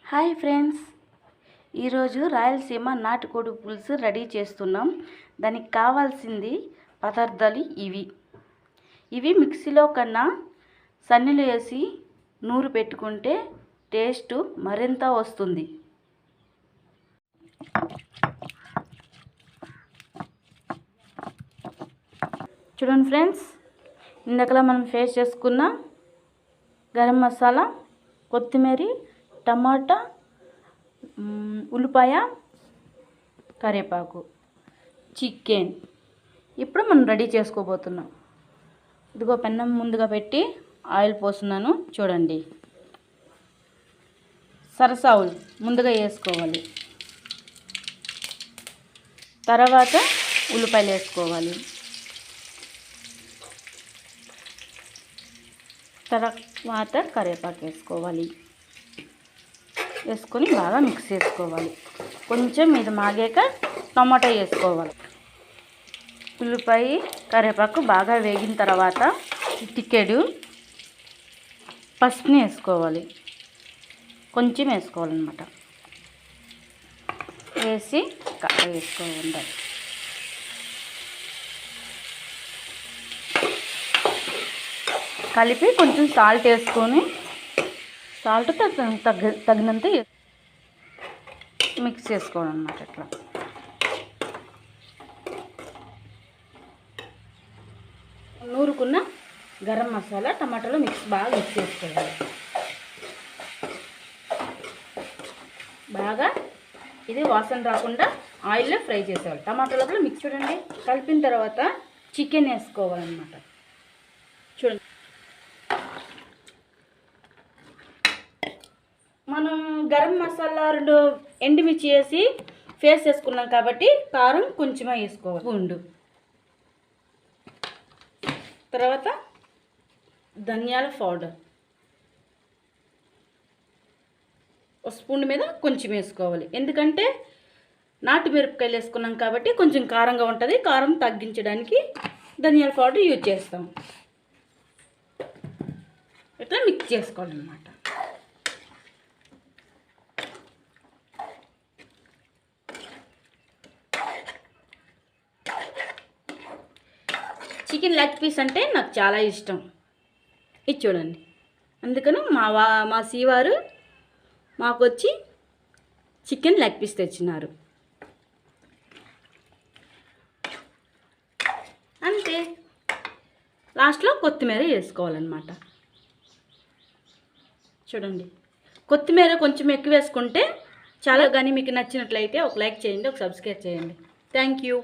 Hi friends, ఈరోజు రాయలసీమ నాటుకోడి పులుసు రెడీ చేస్తున్నాం. దానికి కావాల్సింది పదార్థాలు ఇవి మిక్సీలో కన్నా సన్నీలు వేసి నూరు పెట్టుకుంటే టేస్ట్ మరింత వస్తుంది. చూడండి ఫ్రెండ్స్, ఇందాకలా మనం ఫేస్ చేసుకున్న గరం మసాలా, కొత్తిమీర, టమాటా, ఉల్లిపాయ, కరివేపాకు, చికెన్. ఇప్పుడు మనం రెడీ చేసుకోబోతున్నాం. ఇదిగో పెన్నం ముందుగా పెట్టి ఆయిల్ పోస్తున్నాను. చూడండి, సరసావులు ముందుగా వేసుకోవాలి. తర్వాత ఉల్లిపాయలు వేసుకోవాలి. తర్వాత కరివేపాకు వేసుకోవాలి. వేసుకొని బాగా మిక్స్ చేసుకోవాలి. కొంచెం ఇది మాగాక టమాటా వేసుకోవాలి. ఉల్లిపాయ, కరివేపాకు బాగా వేగిన తర్వాత చిటికెడు పసుపుని వేసుకోవాలి. కొంచెం వేసుకోవాలన్నమాట. వేసి వేసుకోవాలి. కలిపి కొంచెం సాల్ట్ వేసుకొని, సాల్ట్ తగినంత మిక్స్ చేసుకోవాలన్నమాట. ఇట్లా నూరుకున్న గరం మసాలా టమాటాలో బాగా మిక్స్ చేసుకోవాలి. బాగా ఇది వాసన రాకుండా ఆయిల్లో ఫ్రై చేసేవాలి. టమాటాలో కూడా మిక్స్ చూడండి. కలిపిన తర్వాత చికెన్ వేసుకోవాలన్నమాట. చూడండి, మనం గరం మసాలా 2 ఎండుమిర్చి వేసి ఫేస్ చేసుకున్నాం కాబట్టి కారం కొంచెమే వేసుకోవాలి. పూండు, తర్వాత ధనియాల పౌడర్ ఒక స్పూన్ మీద కొంచెం వేసుకోవాలి. ఎందుకంటే నాటు మిరపకాయలు వేసుకున్నాం కాబట్టి కొంచెం కారంగా ఉంటుంది. కారం తగ్గించడానికి ధనియాల పౌడర్ యూజ్ చేస్తాం. ఇట్లా మిక్స్ చేసుకోవాలన్నమాట. చికెన్ లెగ్ పీస్ అంటే నాకు చాలా ఇష్టం. ఇది చూడండి, అందుకని మా సీవారు మాకు వచ్చి చికెన్ లెగ్ పీస్ తెచ్చినారు. అంతే, లాస్ట్లో కొత్తిమీర వేసుకోవాలన్నమాట. చూడండి, కొత్తిమీర కొంచెం ఎక్కువ వేసుకుంటే చాలా. కానీ మీకు నచ్చినట్లయితే ఒక లైక్ చేయండి, ఒక సబ్స్క్రైబ్ చేయండి. Thank you.